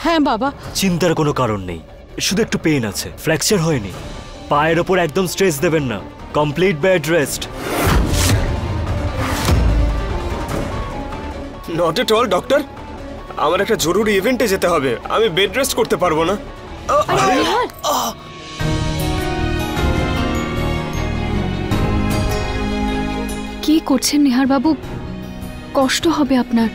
হ্যাঁ বাবা, চিন্তার কোনো কারণ নেই, শুধু একটু পেইন আছে, ফ্র্যাকচার হয়নি। পায়ের ওপর একদম স্ট্রেস দেবেন না, complete bed rest. Not at all doctor, আমার একটা জরুরি ইভেন্টে যেতে হবে, আমি বেড রেস্ট করতে পারবো না। কি করছেন নিহার বাবু? কষ্ট হবে আপনার।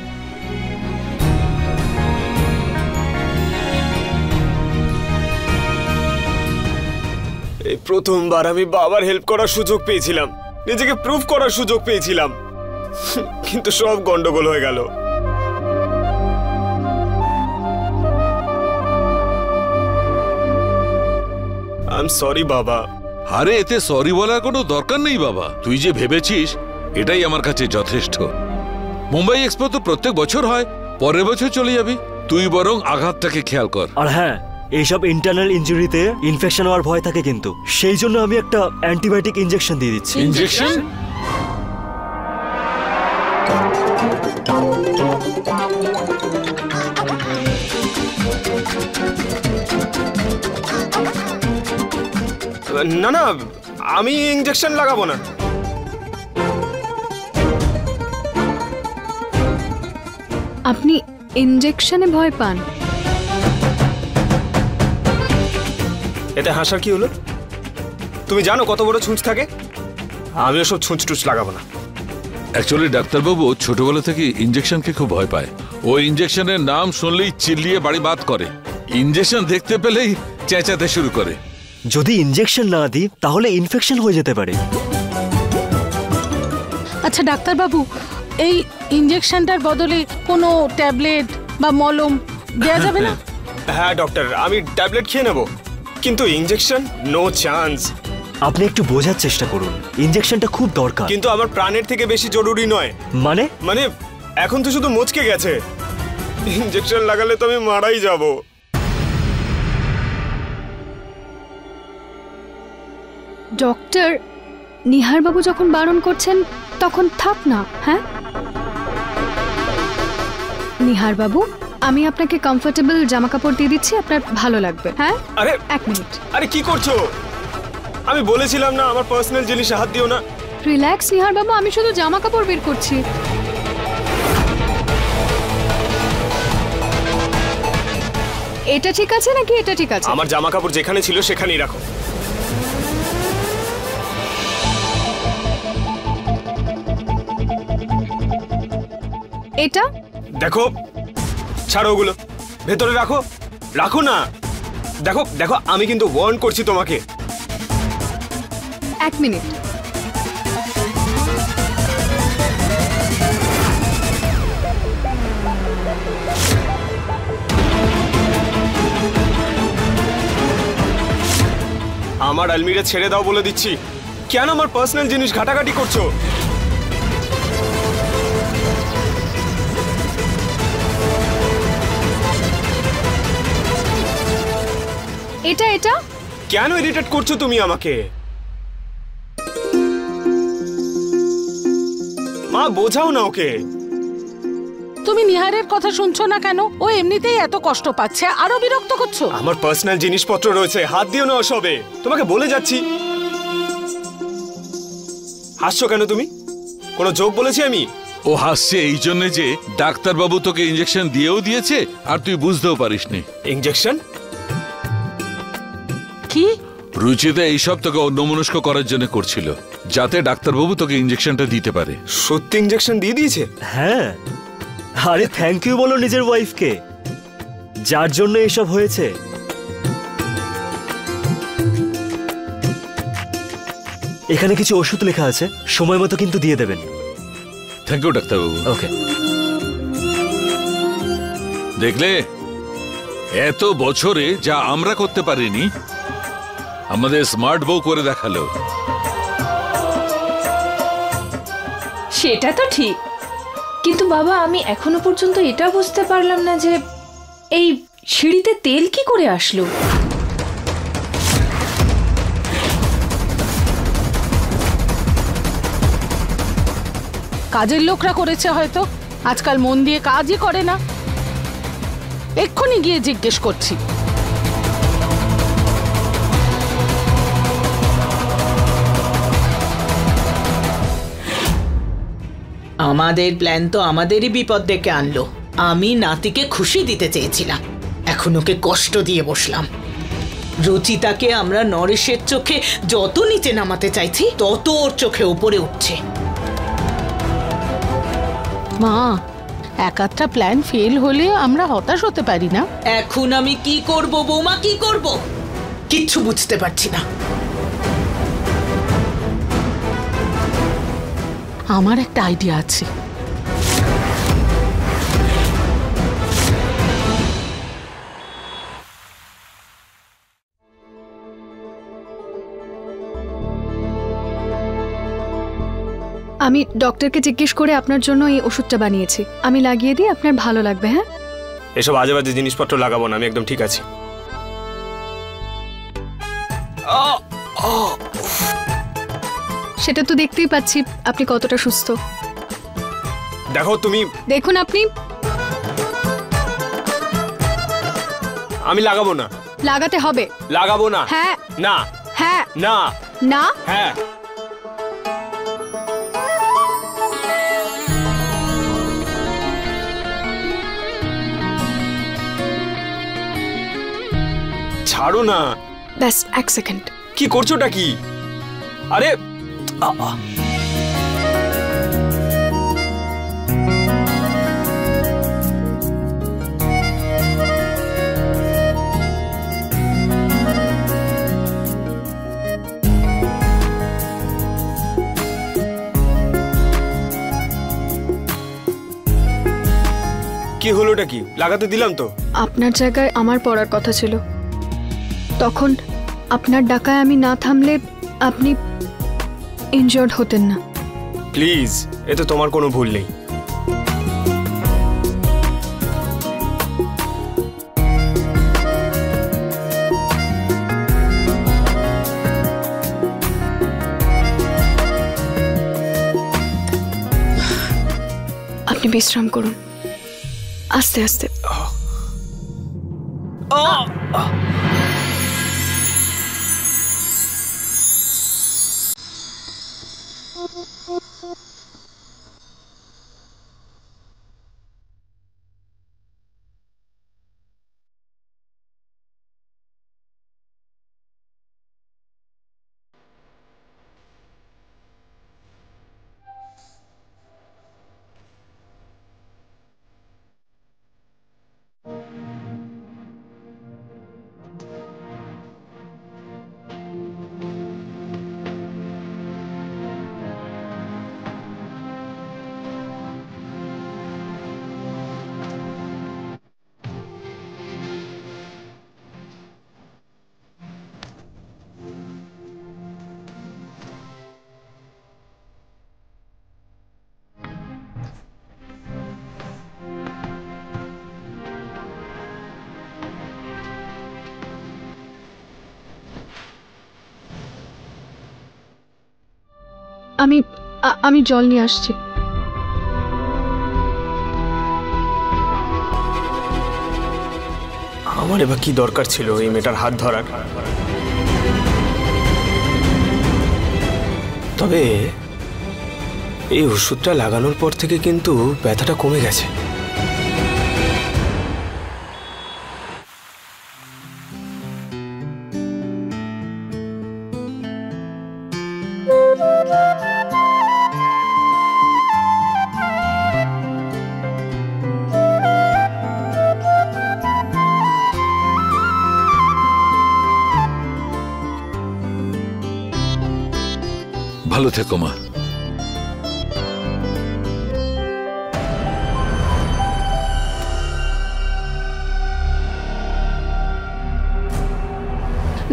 এই প্রথমবার আমি বাবার হেল্প করার সুযোগ পেয়েছিলাম, নিজেকে প্রুভ করার সুযোগ পেয়েছিলাম, কিন্তু সব গন্ডগোল হয়ে গেল। আই এম সরি বাবা। আরে এতে সরি বলার কোনো দরকার নেই বাবা, তুই যে ভেবেছিস এটাই আমার কাছে যথেষ্ট। মুম্বাই এক্সপো তো প্রত্যেক বছর হয়, পরের বছর চলে যাবি, তুই বরং আঘাতটাকে খেয়াল কর। আর হ্যাঁ, এইসব ইন্টারনাল ইনজুরিতে ইনফেকশন হওয়ার ভয় থাকে, কিন্তু সেই জন্য আমি একটা অ্যান্টিবায়োটিক ইনজেকশন দিয়ে দিচ্ছি। ইনজেকশন? না না, আমি ইনজেকশন লাগাবো না। আপনি ইনজেকশনে ভয় পান? এতে হাসার কি হলো? তুমি জানো কত বড় ছুঁচ থাকে? আমি ওসব ছুঁচ টুচ লাগাবো না। অ্যাকচুয়ালি ডাক্তারবাবু ছোটবেলা থেকে ইনজেকশনকে খুব ভয় পায়। ও ইনজেকশনের নাম শুনলেই চিল্লিয়ে বাড়ি বাদ করে, ইনজেকশন দেখতে পেলেই চেঁচাতে শুরু করে। যদি ইনজেকশন না দিই তাহলে ইনফেকশন হয়ে যেতে পারে। আচ্ছা ডাক্তারবাবু, এই ইনজেকশনটার বদলে কোনো ট্যাবলেট বা মলম দেওয়া যাবে না? হ্যাঁ ডক্টর, আমি ট্যাবলেট খেয়ে নেব, কিন্তু ইনজেকশন নো চান্স। আপনি একটু বোঝার চেষ্টা করুন, ইনজেকশনটা খুব দরকার। কিন্তু আমার প্রাণের থেকে বেশি জরুরি নয়। মানে এখন তো শুধু মুচকে গেছে, ইনজেকশন লাগালে তো আমি মারাই যাব। ডক্টর, নিহার বাবু যখন বারণ করছেন তখন থাক না। হ্যাঁ নিহার বাবু, আমি আপনাকে কমফোর্টেবল জামা কাপড় দিয়ে দিচ্ছি, আপনার ভালো লাগবে। হ্যাঁ আরে এক মিনিট। আরে কি করছো? আমি বলেছিলাম না আমার পার্সোনাল জিনিসে হাত দিও না। রিল্যাক্স নিহার বাবু, আমি শুধু জামা কাপড় বের করছি। এটা ঠিক আছে নাকি এটা ঠিক আছে? আমার জামা কাপড় যেখানে ছিল সেখানেই রাখো। এটা দেখো, ছাড়ো ওগুলো, ভেতরে রাখো। রাখো না, দেখো দেখো, আমি কিন্তু ওয়ার্ন করছি তোমাকে। এক মিনিট। আমার আলমিরা ছেড়ে দাও বলে দিচ্ছি। কেন আমার পার্সোনাল জিনিস ঘাটাঘাটি করছো? এটা এটা কেন ইরিটেট করছো তুমি আমাকে? মা বোঝাও না ওকে। তুমি নিহারের কথা শুনছো না কেন? ও এমনিতেই এত কষ্ট পাচ্ছে, আরো বিরক্ত করছো। আমার পার্সোনাল জিনিসপত্র রয়েছে, হাত দিও না ওসবে, তোমাকে বলে যাচ্ছি। হাসছো কেন তুমি? কোনো জোক বলেছি আমি? ও হাসছে এই জন্য যে ডাক্তারবাবু তোকে ইনজেকশন দিয়েও দিয়েছে আর তুই বুঝতেও পারিসনি। ইনজেকশন? কি? রুচিতা এইসব তোকে অন্যমনস্ক করার জন্য করছিল, যাতে ডাক্তারবাবু তোকে ইনজেকশনটা দিতে পারে। সত্যি ইনজেকশন দিয়ে দিয়েছে? হ্যাঁ। আরে থ্যাংক ইউ বলো নিজের ওয়াইফকে, যার জন্য এসব হয়েছে। এখানে কিছু ওষুধ লেখা আছে, সময় মতো কিন্তু দিয়ে দেবেন। থ্যাংক ইউ ডাক্তারবাবু। ওকে। দেখলে, এত বছরে যা আমরা করতে পারিনি আমাদের স্মার্ট বউ করে দেখালো। সেটা তো ঠিক, কিন্তু বাবা আমি এখনো পর্যন্ত এটা বুঝতে পারলাম না যে এই সিঁড়িতে তেল কি করে আসলো। কাজের লোকরা করেছে হয়তো, আজকাল মন দিয়ে কাজই করে না। এক্ষুনি গিয়ে জিজ্ঞেস করছি। আমাদের প্ল্যান তো আমাদেরই বিপদ ডেকে আনলো। আমি নাতিকে খুশি দিতে চেয়েছিলাম, এখন ওকে কষ্ট দিয়ে বসলাম। রুচিতাকে আমরা নরেশের চোখে যত নিচে নামাতে চাইছি তত ওর চোখে উপরে উঠছে। মা, এক আধটা প্ল্যান ফেল হলে আমরা হতাশ হতে পারি না? এখন আমি কি করব বৌমা, কি করব কিচ্ছু বুঝতে পারছি না। আমার একটা আইডিয়া আছে। আমি ডক্টরকে জিজ্ঞেস করে আপনার জন্য এই ওষুধটা বানিয়েছি, আমি লাগিয়ে দিই, আপনার ভালো লাগবে। হ্যাঁ, এসব আজে বাজে জিনিসপত্র লাগাবো না, আমি একদম ঠিক আছি। সেটা তো দেখতেই পাচ্ছি আপনি কতটা সুস্থ। দেখো তুমি, দেখুন আপনি। আমি লাগাবো না। লাগাতে হবে। লাগাবো না। হ্যাঁ। না। হ্যাঁ। না। না। হ্যাঁ। ছাড়ো না। ব্যাস এক সেকেন্ড। কি করছোটা কি? আরে কি হলোটা কি? লাগাতে দিলাম তো। আপনার জায়গায় আমার পড়ার কথা ছিল, তখন আপনার ডাকায় আমি না থামলে আপনি ইনজয়ার্ড হতেন না। প্লিজ, এতে তোমার কোনো ভুল নেই। আপনি বিশ্রাম করুন, আস্তে আস্তে। আমি জল নিয়ে আসছি। আমার এবার কি দরকার ছিল এই মেয়েটার হাত ধরার? তবে এই ওষুধটা লাগানোর পর থেকে কিন্তু ব্যথাটা কমে গেছে। ভালো থেকো মা।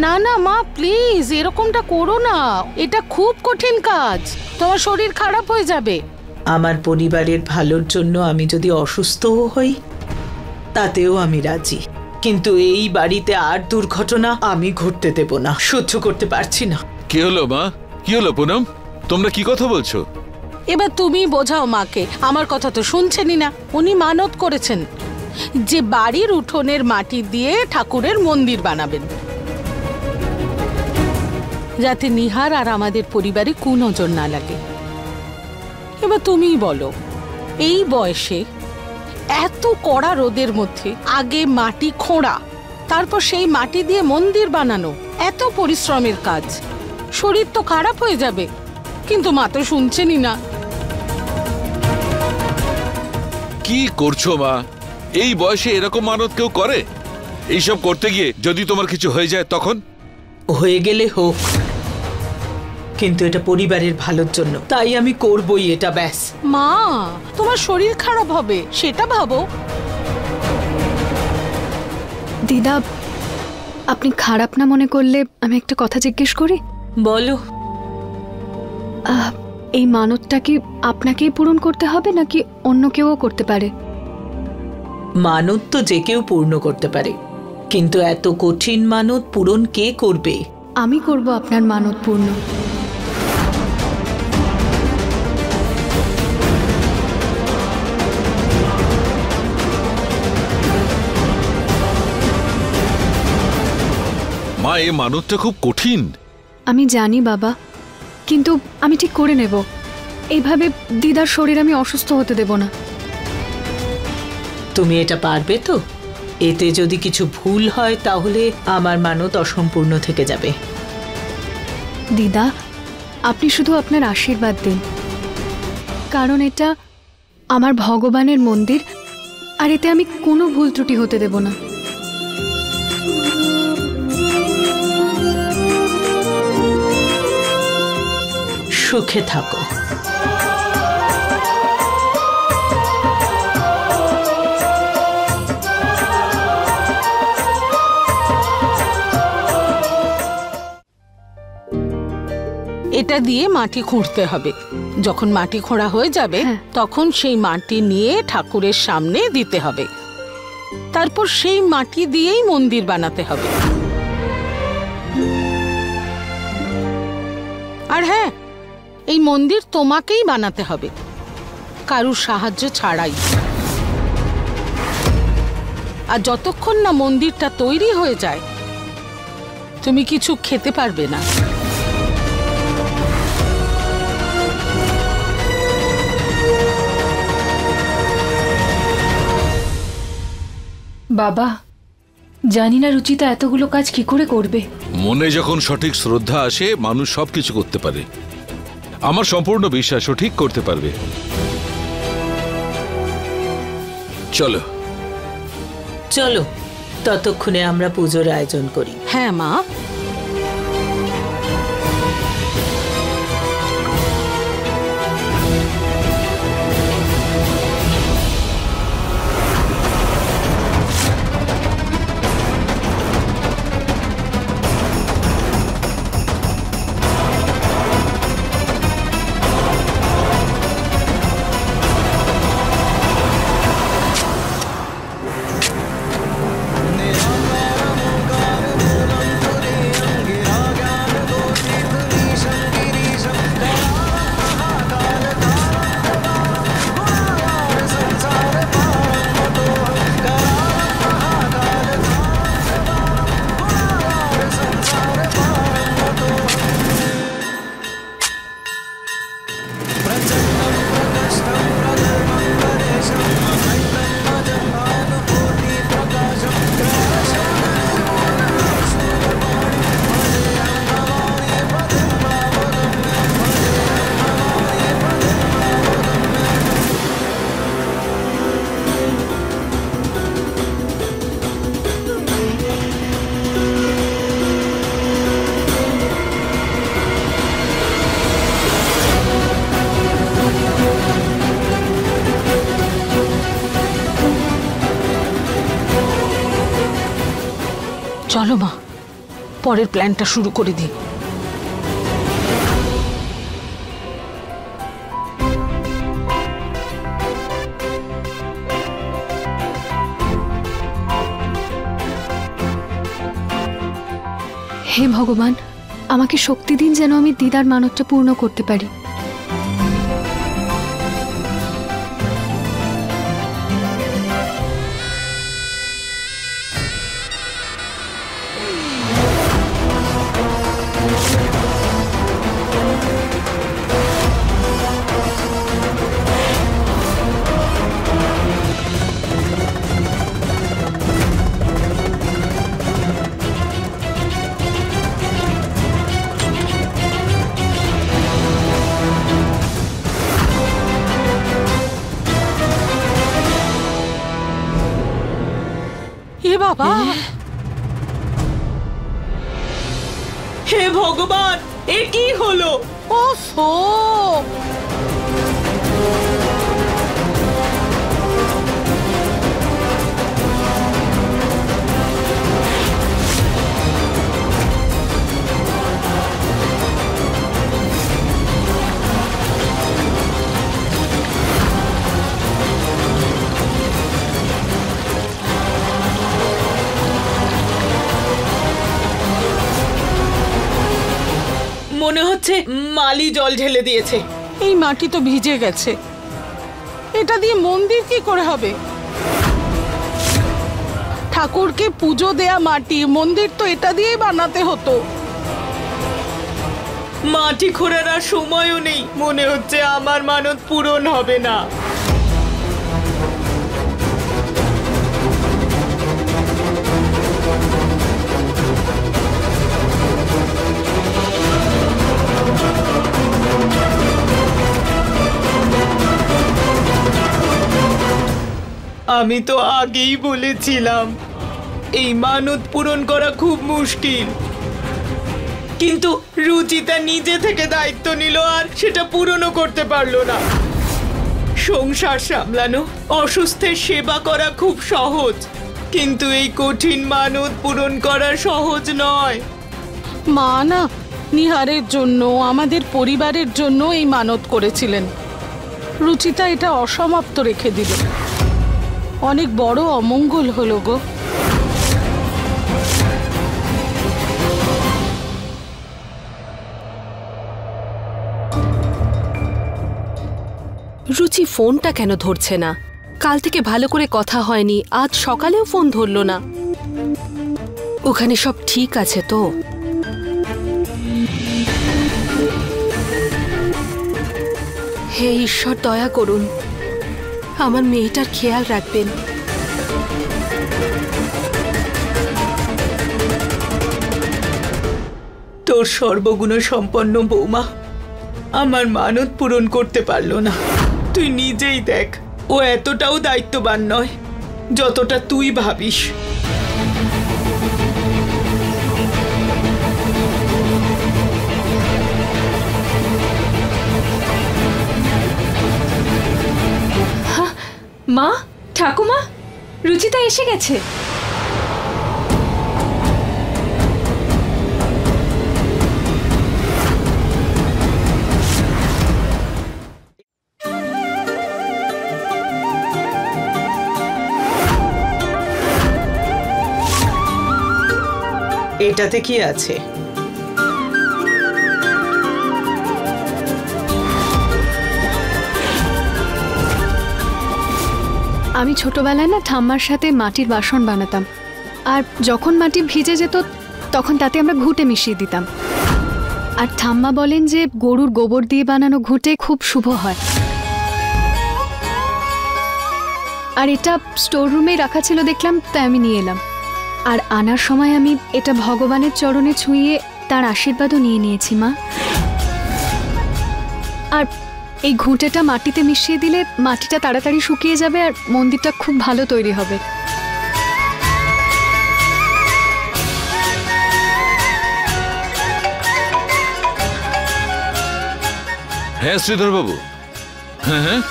না না মা, প্লিজ এরকমটা করো না, এটা খুব কঠিন কাজ, তোমার শরীর খারাপ হয়ে যাবে। আমার পরিবারের ভালোর জন্য আমি যদি অসুস্থও হই তাতেও আমি রাজি, কিন্তু এই বাড়িতে আর দুর্ঘটনা আমি ঘটতে দেব না, সহ্য করতে পারছি না। কি হলো মা? কি হলো পুনম? তোমরা কি কথা বলছো? এবার তুমি বোঝাও মাকে, আমার কথা তো শুনছেনই না। উনি মানত করেছেন যে বাড়ির উঠোনের মাটি দিয়ে ঠাকুরের মন্দির বানাবেন, যাতে নিহার আর আমাদের পরিবারে কুনজর না লাগে। এবার তুমিই বলো, এই বয়সে এত কড়া রোদের মধ্যে আগে মাটি খোঁড়া, তারপর সেই মাটি দিয়ে মন্দির বানানো, এত পরিশ্রমের কাজ, শরীর তো খারাপ হয়ে যাবে। কিন্তু মা তো শুনছেনই না। কি করছো মা? এই বয়সে এরকম মানত কেউ করে? এইসব করতে গিয়ে যদি তোমার কিছু হয়ে যায় তখন? হয়ে গেলে হোক, কিন্তু এটা পরিবারের ভালোর জন্য, তাই আমি করবই এটা, ব্যাস। মা, তোমার শরীর খারাপ হবে সেটা ভাবো। দিদা, আপনি খারাপ না মনে করলে আমি একটা কথা জিজ্ঞেস করি? বলো। এই মানতটা কি আপনাকেই পূরণ করতে হবে নাকি অন্য কেউ করতে পারে? মানত তো যে কেউ পূর্ণ করতে পারে, কিন্তু এত কঠিন মানত পূরণ কে করবে? আমি করব আপনার মানত পূর্ণ। মা, এই মানতটা খুব কঠিন। আমি জানি বাবা, কিন্তু আমি ঠিক করে নেব। এইভাবে দিদার শরীর আমি অসুস্থ হতে দেব না। তুমি এটা পারবে তো? এতে যদি কিছু ভুল হয় তাহলে আমার মানত অসম্পূর্ণ থেকে যাবে। দিদা, আপনি শুধু আপনার আশীর্বাদ দিন, কারণ এটা আমার ভগবানের মন্দির, আর এতে আমি কোনো ভুল ত্রুটি হতে দেব না। সুখে থাকো। এটা দিয়ে মাটি খুঁড়তে হবে। যখন মাটি খোঁড়া হয়ে যাবে তখন সেই মাটি নিয়ে ঠাকুরের সামনে দিতে হবে, তারপর সেই মাটি দিয়েই মন্দির বানাতে হবে। আর হ্যাঁ, এই মন্দির তোমাকেই বানাতে হবে, কারুর সাহায্য ছাড়াই। আর যতক্ষণ না মন্দিরটা তৈরি হয়ে যায় তুমি কিছু খেতে পারবে না। বাবা, জানি না রুচিতা এতগুলো কাজ কি করে করবে। মনে যখন সঠিক শ্রদ্ধা আসে মানুষ সবকিছু করতে পারে। আমার সম্পূর্ণ বিশ্বাস ও ঠিক করতে পারবে। চলো চলো, ততক্ষণে আমরা পুজোর আয়োজন করি। হ্যাঁ মা। চলো মা, পরের প্ল্যানটা শুরু করে দিই। হে ভগবান, আমাকে শক্তি দিন যেন আমি দিদার মানতটা পূর্ণ করতে পারি। বাবা, হে ভগবান, এ কি হলো? ওফো! মনে হচ্ছে মালি জল ঢেলে দিয়েছে। এই মাটি তো ভিজে গেছে, এটা দিয়ে মন্দির কি করে হবে? ঠাকুরকে পুজো দেয়া মাটি, মন্দির তো এটা দিয়েই বানাতে হতো। মাটি খোঁড়ার আর সময়ও নেই, মনে হচ্ছে আমার মানত পূরণ হবে না। আমি তো আগেই বলেছিলাম এই মানত পূরণ করা খুব মুশকিল, কিন্তু রুচিতা নিজে থেকে দায়িত্ব নিল আর সেটা পূরণও করতে পারলো না। সংসার সামলানো, অসুস্থের সেবা করা খুব সহজ, কিন্তু এই কঠিন মানত পূরণ করা সহজ নয়। মা না নিহারের জন্য, আমাদের পরিবারের জন্য এই মানত করেছিলেন। রুচিতা এটা অসমাপ্ত রেখে দিল, অনেক বড় অমঙ্গল হলো গো। রুচি ফোনটা কেন ধরছে না? কাল থেকে ভালো করে কথা হয়নি, আজ সকালেও ফোন ধরলো না। ওখানে সব ঠিক আছে তো? হে ঈশ্বর, দয়া করুন, আমার মেয়েটার খেয়াল রাখবেন। তোর সর্বগুণ সম্পন্ন বৌমা আমার মানত পূরণ করতে পারলো না। তুই নিজেই দেখ, ও এতটাও দায়িত্ববান নয় যতটা তুই ভাবিস। মা, ঠাকুমা, রুচিতা এসে গেছে। এটাতে কি আছে? আমি ছোটবেলায় না ঠাম্মার সাথে মাটির বাসন বানাতাম, আর যখন মাটি ভিজে যেত তখন তাতে আমরা ঘুঁটে মিশিয়ে দিতাম। আর ঠাম্মা বলেন যে গরুর গোবর দিয়ে বানানো ঘুঁটে খুব শুভ হয়। আর এটা স্টোর রুমে রাখা ছিল দেখলাম, তাই আমি নিয়ে এলাম। আর আনার সময় আমি এটা ভগবানের চরণে ছুঁয়ে তার আশীর্বাদও নিয়ে নিয়েছি মা। আর এই ঘুঁটেটা মাটিতে মিশিয়ে দিলে মাটিটা তাড়াতাড়ি শুকিয়ে যাবে আর মন্দিরটা খুব ভালো তৈরি হবে। হ্যাঁ শ্রীধর বাবু, হ্যাঁ হ্যাঁ,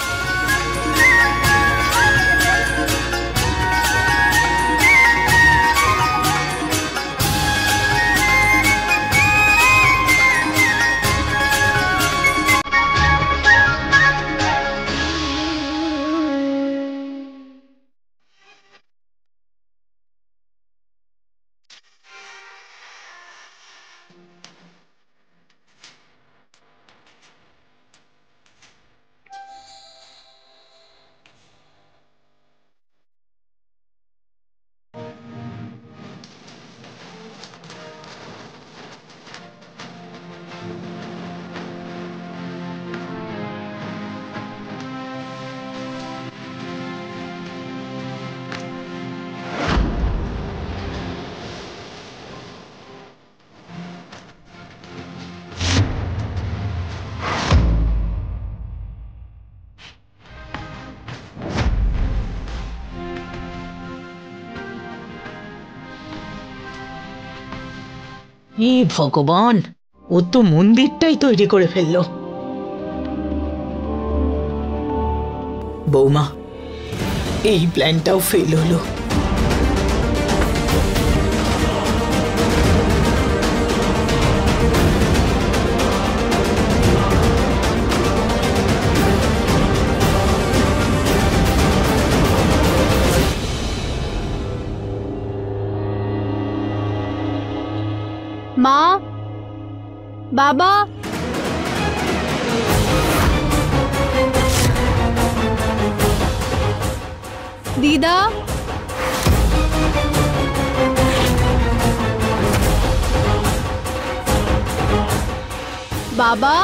হে ভগবান, ও তো মন্দিরটাই তৈরি করে ফেললো। বৌমা, এই প্ল্যানটাও ফেল হলো। মা, বাবা, দিদা, বাবা,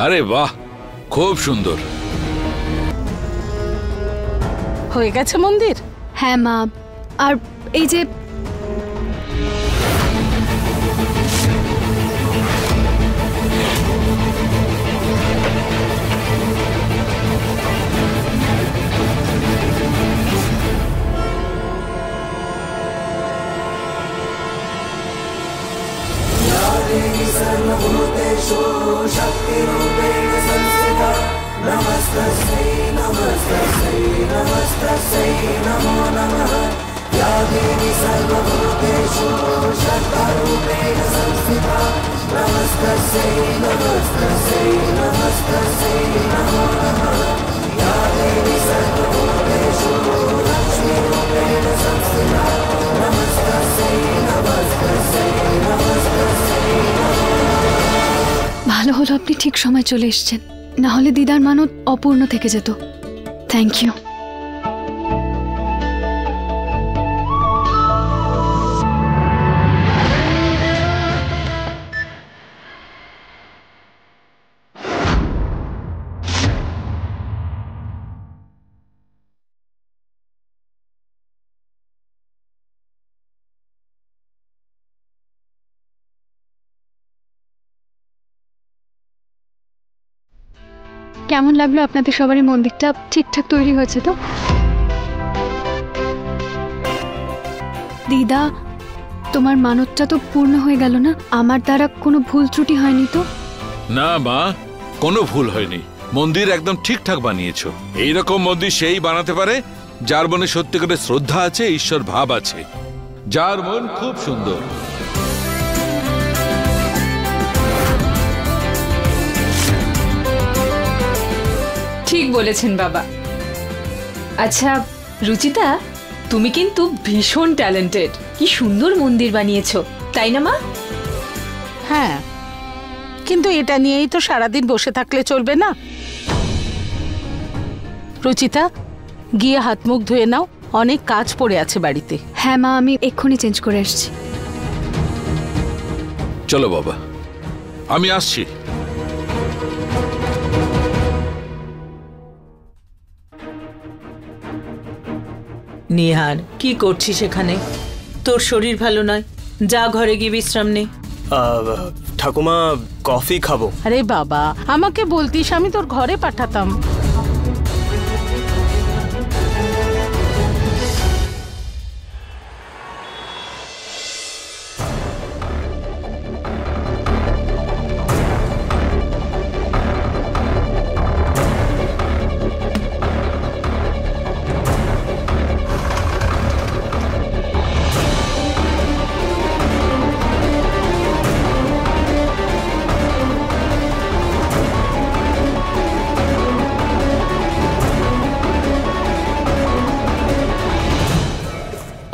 আরে বাহ, খুব সুন্দর। হয়ে গেছে মন্দির? হ্যাঁ মা, আর এই যে ভালো হলো আপনি ঠিক সময় চলে এসেছেন, না হলে দিদার মানত অপূর্ণ থেকে যেত। Thank you. কেমন লাগলো আপনাদের সবারই? মন্দিরটা ঠিকঠাক তৈরি হয়েছে তো? দিদা, তোমার মানতটা তো পূর্ণ হয়ে গেল না? আমার দ্বারা কোনো ভুল ত্রুটি হয়নি তো? না মা, কোনো ভুল হয়নি। মন্দির একদম ঠিকঠাক বানিয়েছো। এইরকম মন্দির সেই বানাতে পারে যার মনে সত্যিকারের শ্রদ্ধা আছে, ঈশ্বর ভাব আছে, যার মন খুব সুন্দর। ঠিক বলেছেন বাবা। আচ্ছা রুচিতা, তুমি কিন্তু ভীষণ ট্যালেন্টেড। কি সুন্দর মন্দির বানিয়েছো, তাই না মা? হ্যাঁ, কিন্তু এটা নিয়েই তো সারাদিন বসে থাকলে চলবে না। রুচিতা, গিয়ে হাত মুখ ধুয়ে নাও, অনেক কাজ পড়ে আছে বাড়িতে। হ্যাঁ মা, আমি এক্ষুনি চেঞ্জ করে আসছি। চলো বাবা, আমি আসছি। নিহার, কি করছিস এখানে? তোর শরীর ভালো নয়, যা ঘরে গিয়ে বিশ্রাম নে। ঠাকুমা, কফি খাবো। আরে বাবা, আমাকে বলতিস, আমি তোর ঘরে পাঠাতাম।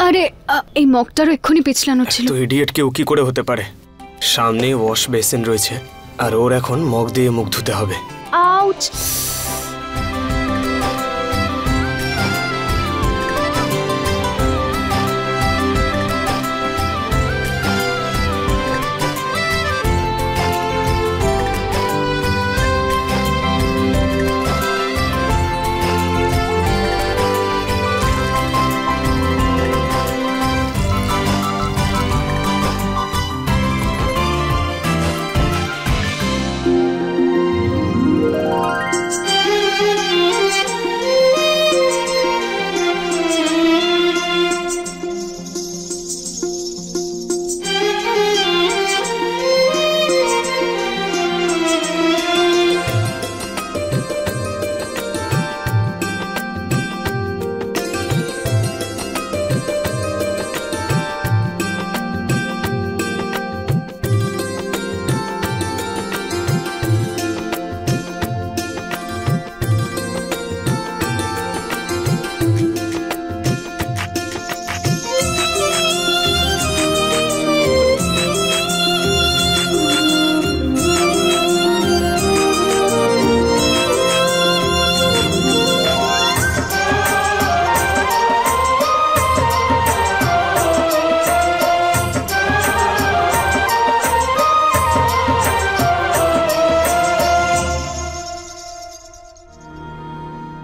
আরে এই মগটারও এক্ষুনি পেছলানো ছিল। তো ইডিয়েট কেউ কি করে হতে পারে? সামনে ওয়াশ বেসিন রয়েছে আর ওর এখন মগ দিয়ে মুখ ধুতে হবে। আউচ!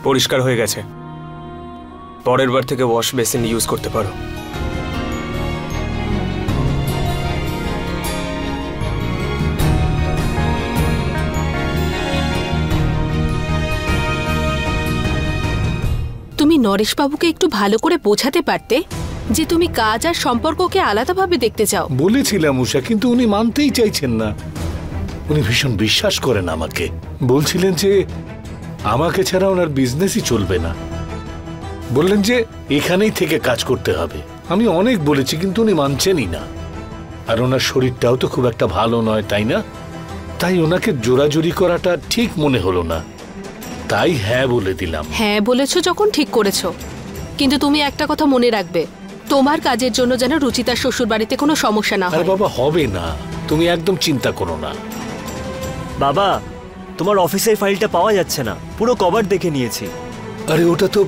পরিষ্কার হয়ে গেছে। পরের বার থেকে ওয়াশ বেসিন ইউজ করতে পারো। তুমি নরেশবাবুকে একটু ভালো করে বোঝাতে পারতে যে তুমি কাজ আর সম্পর্ককে আলাদাভাবে দেখতে চাও। বলেছিলাম উষা, কিন্তু উনি মানতেই চাইছেন না। উনি ভীষণ বিশ্বাস করেন আমাকে। বলছিলেন যে আমাকে ছাড়া ওনার বিজনেসই চলবে না। বললেন যে এখানেই থেকে কাজ করতে হবে। আমি অনেক বলেছি, কিন্তু উনি মানছেনই না। আর ওনার শরীরটাও তো খুব একটা ভালো নয়, তাই না? তাই ওনাকে জোরাজুরি করাটা ঠিক মনে হলো না, তাই হ্যাঁ বলে দিলাম। হ্যাঁ বলেছো যখন ঠিক করেছো, কিন্তু তুমি একটা কথা মনে রাখবে, তোমার কাজের জন্য যেন রুচিতার শ্বশুর বাড়িতে কোনো সমস্যা না আরে হয়। বাবা, হবে না, তুমি একদম চিন্তা করো না। বাবা, তোমার অফিসের ফাইলটা পাওয়া যাচ্ছে না, পুরো কভার দেখে নিয়েছি। আরে ওটা তো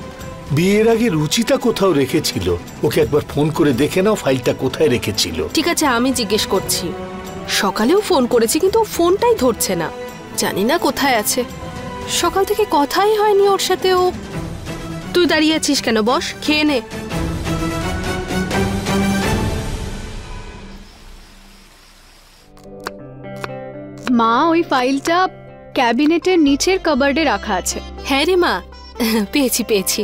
বিয়ের আগে রুচিতা কোথাও রেখেছিল। ওকে একবার ফোন করে দেখে নাও ফাইলটা কোথায় রেখেছিল। ঠিক আছে, আমি জিজ্ঞেস করছি। সকালেও ফোন করেছি কিন্তু ও ফোনটাই ধরছে না, জানি না কোথায় আছে। সকাল থেকে কথাই হয়নি ওর সাথে। ও তুই দাঁড়িয়ে আছিস কেন? বস, খেয়ে নে। মা, ওই ফাইলটা ক্যাবিনেটের নিচের কাবার্ডে রাখা আছে। হ্যাঁ রে মা, পেয়েছি পেয়েছি।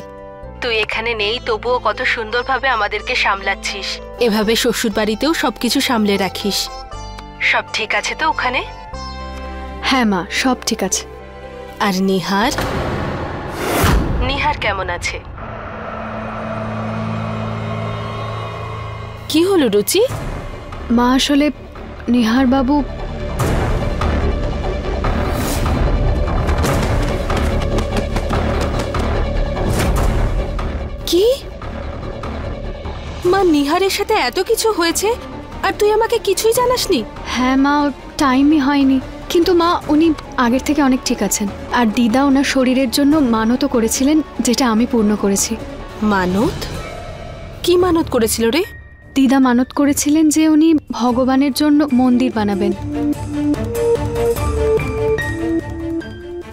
তুই এখানে নেই তবুও কত সুন্দরভাবে আমাদেরকে সামলাচ্ছিস। এভাবে শ্বশুর বাড়িতেও সবকিছু সামলে রাখিস। সব ঠিক আছে তো ওখানে? হ্যাঁ মা, সব ঠিক আছে। আর নিহার, নিহার কেমন আছে? কি হলো রুচি? মা, আসলে নিহার বাবু কি? মা, নিহারের সাথে এত কিছু হয়েছে আর তুই আমাকে কিছুই জানাসনি? হ্যাঁ মা, ওর টাইমই হয়নি। কিন্তু মা, উনি আগের থেকে অনেক ঠিক আছেন। আর দিদা ওনার শরীরের জন্য মানতও করেছিলেন, যেটা আমি পূর্ণ করেছি। মানত? কি মানত করেছিল রে? দিদা মানত করেছিলেন যে উনি ভগবানের জন্য মন্দির বানাবেন।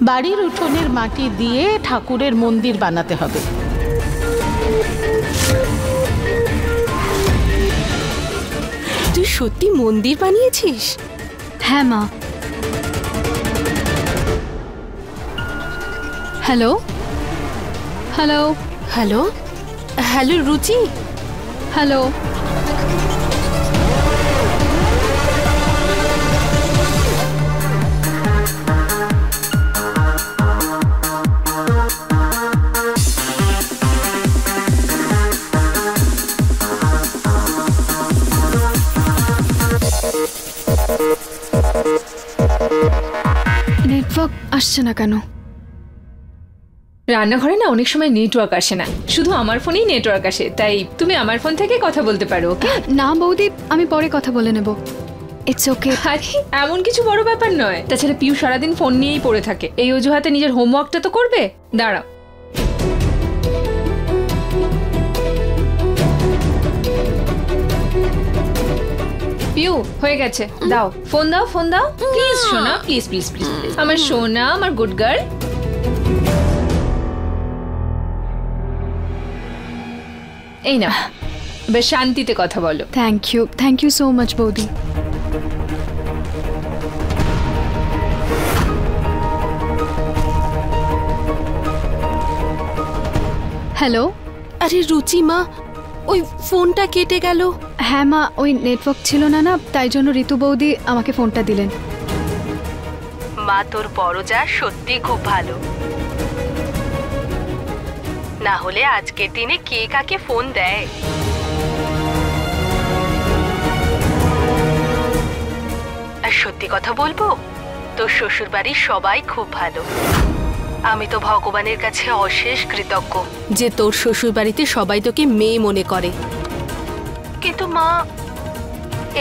বাড়ির উঠোনের মাটি দিয়ে ঠাকুরের মন্দির বানাতে হবে। তুই সত্যি মন্দির বানিয়েছিস? হ্যাঁ মা। হ্যালো হ্যালো হ্যালো হ্যালো রুচি। হ্যালো। নেটওয়ার্ক আসছে না কেন? রান্নাঘরে না অনেক সময় নেটওয়ার্ক আসে না, শুধু আমার ফোনেই নেটওয়ার্ক আসে। তাই তুমি আমার ফোন থেকে কথা বলতে পারো। ওকে? না বৌদি, আমি পরে কথা বলে নেব। It's okay. আরে এমন কিছু বড় ব্যাপার নয়। তাছাড়া পিউ সারাদিন ফোন নিয়েই পড়ে থাকে, এই অজুহাতে নিজের হোমওয়ার্কটা তো করবে। দাঁড়াও, পিউ হয়ে গেছে, দাও ফোন, দাও ফোন দাও প্লিজ। সোনা প্লিজ প্লিজ প্লিজ প্লিজ, আমার সোনা, আমার গুড গার্ল। এই না, বেশ শান্তিতে কথা বলো। থ্যাংক ইউ সো মাচ বৌদি। হ্যালো। আরে রুচি মা, ওই ফোনটা কেটে গেল। হ্যাঁ মা, ওই নেটওয়ার্ক ছিল না, তাই জন্য ঋতু বৌদি আমাকে ফোনটা দিলেন। মা, তোর বড় যা সত্যি খুব ভালো। না হলে আজকের দিনে কে কাকে ফোন দেয়? আর সত্যি কথা বলবো, তোর শ্বশুর বাড়ির সবাই খুব ভালো। আমি তো ভগবানের কাছে অশেষ কৃতজ্ঞ যে তোর শ্বশুর বাড়িতে সবাই তোকে মেয়ে মনে করে। কিন্তু মা,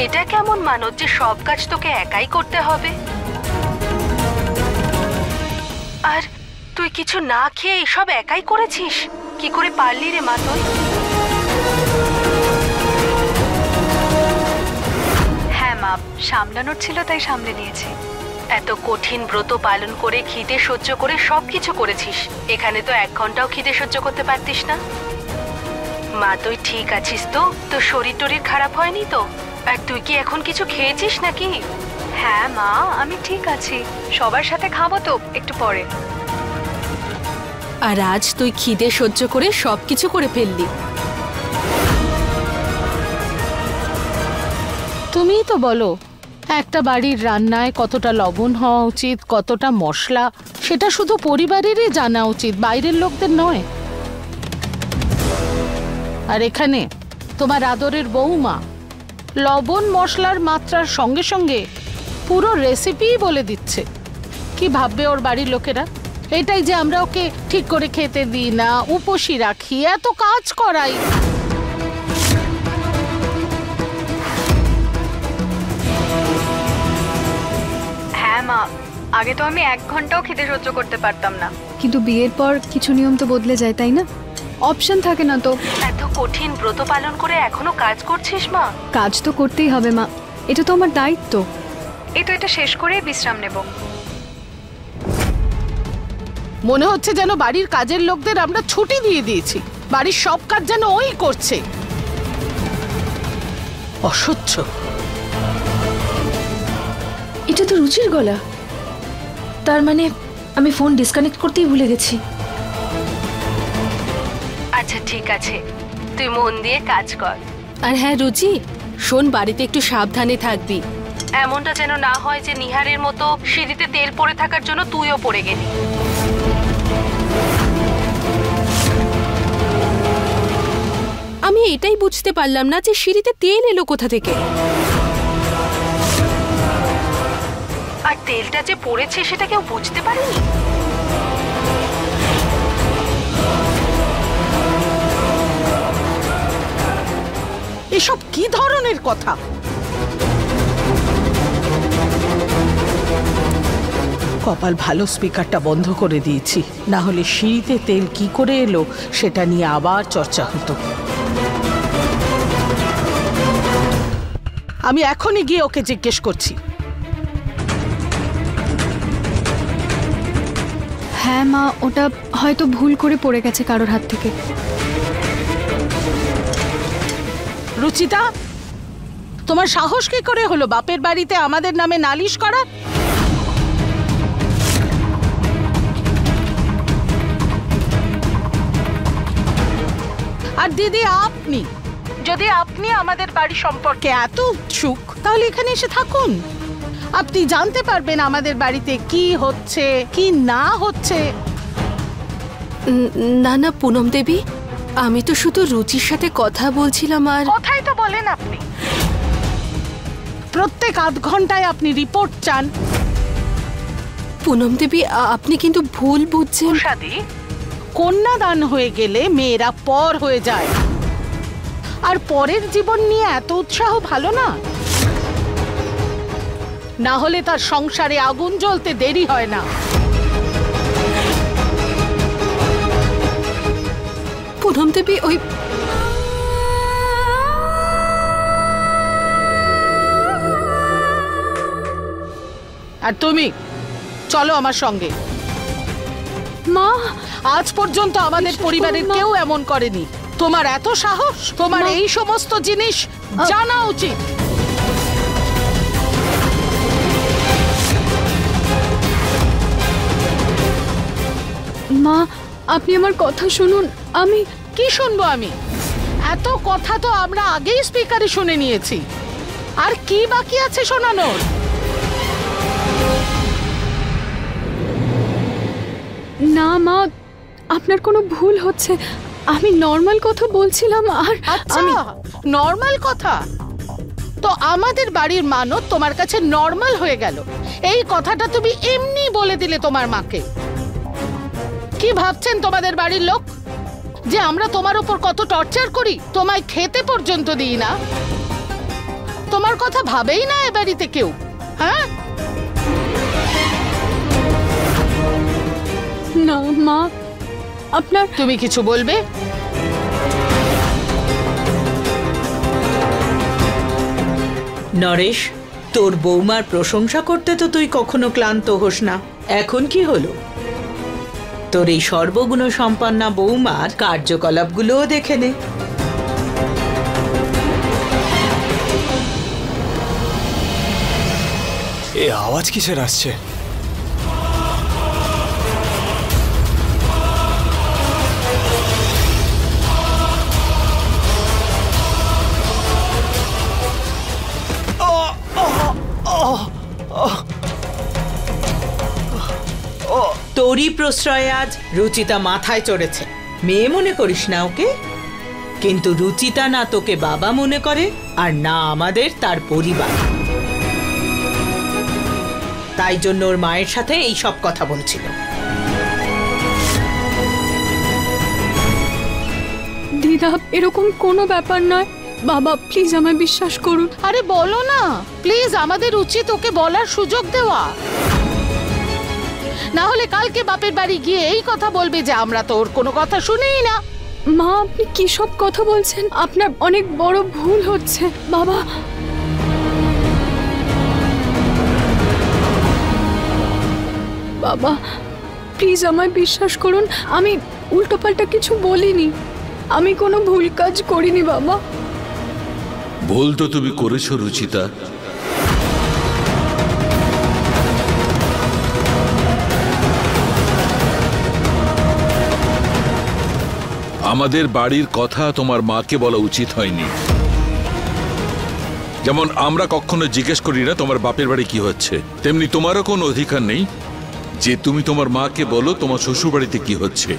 এটা কেমন মানত যে সব কাজ তোকে একাই করতে হবে? আর তুই কিছু না খেয়ে সব একাই করেছিস? কি করে পারলি রে মা তুই? হ্যাঁ মা, সামলানোর ছিল তাই সামলে নিয়েছি। এত কঠিন ব্রত পালন করে খিদে সহ্য করে সবকিছু করেছিস, এখানে তো 1 ঘন্টাও খিদে সহ্য করতে পারতিস না? মা তুই ঠিক আছিস তো? তোর শরীর টরীর খারাপ হয়নি তো? আর তুই কি এখন কিছু খেয়েছিস নাকি? হ্যাঁ মা, আমি ঠিক আছি, সবার সাথে খাবো তো একটু পরে। আর আজ তুই খিদে সহ্য করে সবকিছু করে ফেললি। তুমিই তো বলো একটা বাড়ির রান্নায় কতটা লবণ হওয়া উচিত, কতটা মশলা, সেটা শুধু পরিবারেরই জানা উচিত, বাইরের লোকদের নয়। আর এখানে তোমার আদরের বৌমা লবণ মশলার মাত্রার সঙ্গে সঙ্গে পুরো রেসিপিই বলে দিচ্ছে। কি ভাববে ওর বাড়ির লোকেরা? এটাই যে আমরা ওকে ঠিক করে খেতে দিই না, উপোসী রাখি, এত কাজ করাই। হ্যাঁ মা, আগে তো আমি 1 ঘন্টাও খিদে সহ্য করতে পারতাম না। কিন্তু বিয়ের পর কিছু নিয়ম তো বদলে যায়, তাই না? অপশন থাকে না তো। এত কঠিন ব্রত পালন করে এখনো কাজ করছিস মা? কাজ তো করতেই হবে মা, এটা তো আমার দায়িত্ব। এই তো এটা শেষ করে বিশ্রাম নেব। মনে হচ্ছে যেন বাড়ির কাজের লোকদের আমরা ছুটি দিয়ে দিয়েছি, বাড়ির সব কাজ যেন ওই করছে। অসহ্য। এটা তো রুচির গলা, তার মানে আমি ফোন ডিসকানেক্ট করতেই ভুলে গেছি। আচ্ছা ঠিক আছে, তুই মন দিয়ে কাজ কর। আর হ্যাঁ রুচি, শোন, বাড়িতে একটু সাবধানে থাকবি। এমনটা যেন না হয় যে নিহারের মতো সিঁড়িতে তেল পড়ে থাকার জন্য তুইও পড়ে গেলি। আমি এটাই বুঝতে পারলাম না যে সিঁড়িতে তেল এলো কোথা থেকে, আর তেলটা যে পড়েছে সেটা কেউ বুঝতে পারেনি। এসব কি ধরনের কথা? কপাল ভালো স্পিকারটা বন্ধ করে দিয়েছি, না হলে সিঁড়িতে তেল কি করে এলো সেটা নিয়ে আবার চর্চা হতো। আমি এখনই গিয়ে ওকে জিজ্ঞেস করছি। হ্যাঁ মা, ওটা হয়তো ভুল করে পড়ে গেছে কারোর হাত থেকে। রুচিতা, তোমার সাহস কি করে হলো বাপের বাড়িতে আমাদের নামে নালিশ করার? আর দিদি, আপনি যদি আমাদের বাড়ি সম্পর্কে এত উৎসুক, তাহলে এখানে এসে থাকুন। আপনি জানতে পারবেন আমাদের বাড়িতে কি হচ্ছে কি না হচ্ছে। না না পুনম দেবী, আমি তো শুধু রুচির সাথে কথা বলছিলাম। আর কথাই তো বলেন আপনি, প্রত্যেক আধ ঘন্টায় আপনি রিপোর্ট চান। পুনম দেবী, আপনি কিন্তু ভুল বুঝছেন। কন্যাদান হয়ে গেলে মেয়েরা পর হয়ে যায়, আর পরের জীবন নিয়ে এত উৎসাহ ভালো না। না হলে তার সংসারে আগুন জ্বলতে দেরি হয় না। পুনম দেবী, ওই আর তুমি চলো আমার সঙ্গে। মা, আজ পর্যন্ত আমাদের পরিবারের কেউ এমন করেনি। তোমার এত সাহস, তোমার এই সমস্ত জিনিস জানা উচিত। মা, আপনি আমার কথা শুনুন। আমি কি শুনবো? আমি এত কথা তো আমরা আগেই স্পিকারে শুনে নিয়েছি, আর কি বাকি আছে শোনানোর? না মা, আপনার কোনো ভুল হচ্ছে। আমি নর্মাল কথা বলছিলাম। আর আচ্ছা, নর্মাল কথা? তো আমাদের বাড়ির মানত তোমার কাছে নর্মাল হয়ে গেল। এই কথাটা তুমি এমনি বলে দিলে তোমার মাকে। কি ভাবছেন তোমাদের বাড়ির লোক যে আমরা তোমার উপর কত টর্চার করি? তোমায় খেতে পর্যন্ত দিই না। তোমার কথা ভাবেই না এ বাড়িতে কেউ। হ্যাঁ না মা, আপনার তুমি কিছু বলবে? নরেশ, তোর বৌমার প্রশংসা করতে তো তুই কখনো ক্লান্ত হোস না। এখন কি হলো? তোর এই সর্বগুণ সম্পন্না বৌমার কার্যকলাপগুলোও দেখে নে। এ আওয়াজ কিসের আসছে? তোরই প্রশ্রয়ে আজ রুচিতা মাথায় চড়েছে। মেয়ে মনে করিস না ওকে, কিন্তু রুচিতা না তোকে বাবা মনে করে আর না আমাদের তার পরিবার। তাই জন্য ওর মায়ের সাথে এই সব কথা বলছিল। দিদা, এরকম কোনো ব্যাপার নয়। বাবা প্লিজ আমায় বিশ্বাস করুন। আরে বলো না প্লিজ, আমাদের উচিত ওকে বলার সুযোগ দেওয়া। না হলে কালকে বাপের বাড়ি গিয়ে এই কথা বলবে যে আমরা তো ওর কোনো কথা শুনেই না। মা, আপনি কি সব কথা বলছেন? আপনার অনেক বড় ভুল হচ্ছে। বাবা, বাবা প্লিজ আমায় বিশ্বাস করুন। আমি উল্টোপাল্টা কিছু বলিনি, আমি কোনো ভুল কাজ করিনি বাবা। ভুল তো তুমি করেছো রুচিতা। আমাদের বাড়ির কথা তোমার মাকে বলা উচিত হয়নি। যেমন আমরা কখনো জিজ্ঞেস করি না তোমার বাপের বাড়ি কি হচ্ছে, তেমনি তোমারও কোনো অধিকার নেই যে তুমি তোমার মাকে বলো তোমার শ্বশুর বাড়িতে কি হচ্ছে।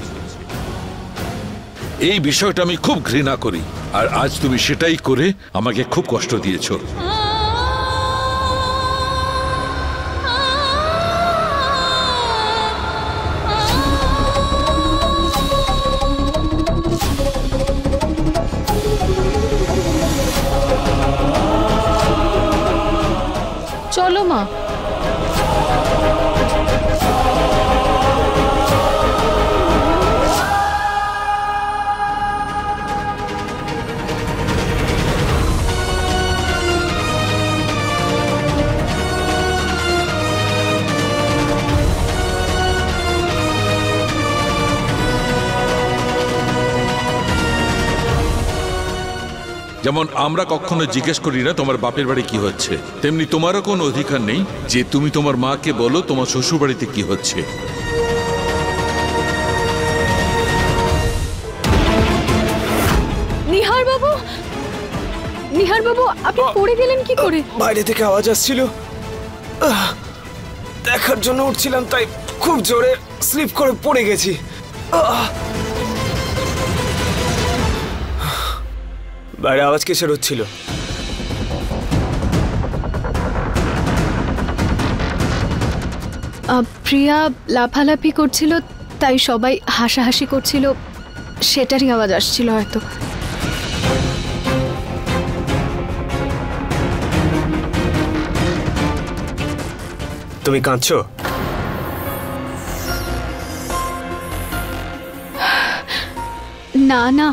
এই বিষয়টা আমি খুব ঘৃণা করি, আর আজ তুমি সেটাই করে আমাকে খুব কষ্ট দিয়েছো। চলো মা। যেমন আমরা কখনো জিজ্ঞেস করি না তোমার বাপের বাড়ি কি হচ্ছে, তেমনি তোমারও কোনো অধিকার নেই যে তুমি তোমার মাকে বলো তোমার শ্বশুর বাড়িতে কি হচ্ছে। নিহার বাবু, নিহার বাবু আপনি পড়ে গেলেন কি করে? বাইরে থেকে আওয়াজ আসছিল, দেখার জন্য উঠছিলাম, তাই খুব জোরে স্লিপ করে পড়ে গেছি। বাইরে আওয়াজ কিসের হচ্ছিল? প্রিয়া লাফালাফি করছিল, তাই সবাই হাসাহাসি করছিল, সেটারই আওয়াজ আসছিল হয়তো। তুমি কাঁদছো? না না,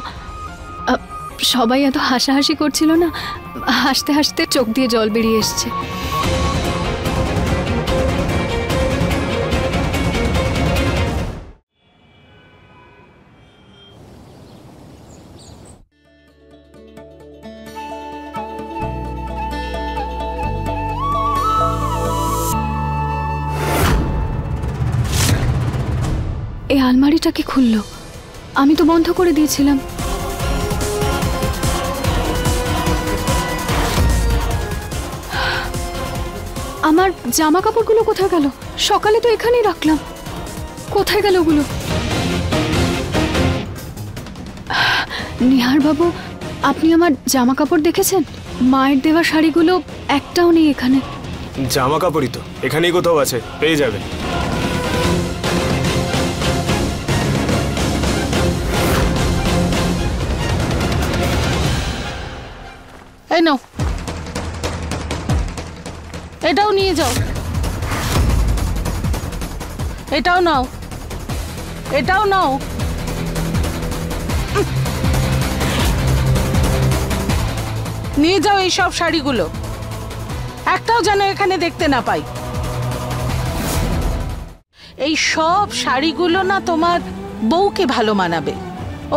সবাই এত হাসাহাসি করছিল না, হাসতে হাসতে চোখ দিয়ে জল বেরিয়ে এসছে। এই আলমারিটা কি খুললো? আমি তো বন্ধ করে দিয়েছিলাম। আমার জামা কাপড়গুলো কোথায় গেল? সকালে তো এখানেই রাখলাম, কোথায় গেল ওগুলো? নিহার বাবু, আপনি আমার জামা কাপড় দেখেছেন? মায়ের দেওয়া শাড়িগুলো একটাও নেই এখানে। জামা কাপড়ই তো এখানেই কোথাও আছে, পেয়ে যাবে। এই নাও, এটাও নিয়ে যাও, এটাও নাও, এটাও নাও। নিয়ে যাও এই সব শাড়িগুলো। একটাও যেন এখানে দেখতে না পাই। এই সব শাড়িগুলো না তোমার বউকে ভালো মানাবে,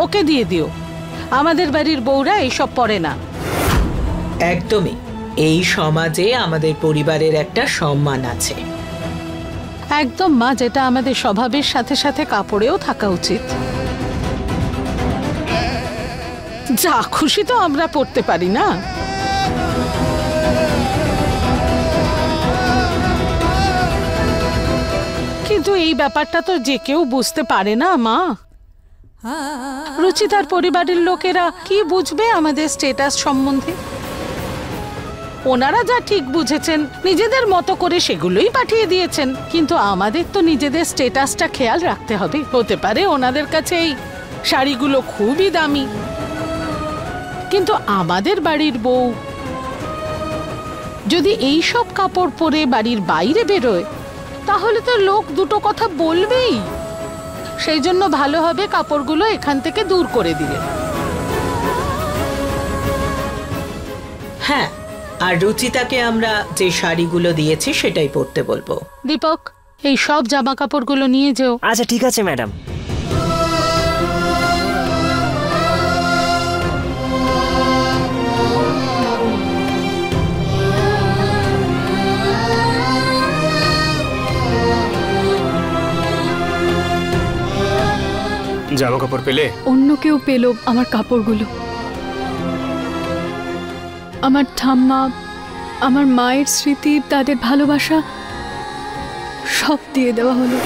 ওকে দিয়ে দিও। আমাদের বাড়ির বউরা এইসব পরে না। একদমই, এই সমাজে আমাদের পরিবারের একটা সম্মান আছে। একদম মা, যেটা আমাদের স্বভাবের সাথে সাথে কাপড়েও থাকা উচিত। যা খুশি তো আমরা পড়তে পারি না। কিন্তু এই ব্যাপারটা তো যে কেউ বুঝতে পারে না মা। রুচিতার পরিবারের লোকেরা কি বুঝবে আমাদের স্ট্যাটাস সম্বন্ধে? ওনারা যা ঠিক বুঝেছেন নিজেদের মতো করে সেগুলোই পাঠিয়ে দিয়েছেন, কিন্তু আমাদের তো নিজেদের স্ট্যাটাসটা খেয়াল রাখতে হবে। হতে পারে ওনাদের কাছে এই শাড়িগুলো খুবই দামি, কিন্তু আমাদের বাড়ির বউ যদি এই সব কাপড় পরে বাড়ির বাইরে বেরোয় তাহলে তো লোক দুটো কথা বলবেই। সেই জন্য ভালো হবে কাপড়গুলো এখান থেকে দূর করে দিলে। হ্যাঁ, আর রুচিতাকে আমরা যে শাড়িগুলো দিয়েছি সেটাই পরতে বলবো। দীপক, এই সব জামা কাপড়গুলো নিয়ে যেও। আচ্ছা ঠিক আছে ম্যাডাম। জামা কাপড় পেলে? অন্য কেউ পেল আমার কাপড়গুলো। আমার ঠাম্মা, আমার মায়ের স্মৃতি, তাদের ভালোবাসা সব দিয়ে দেওয়া হলো।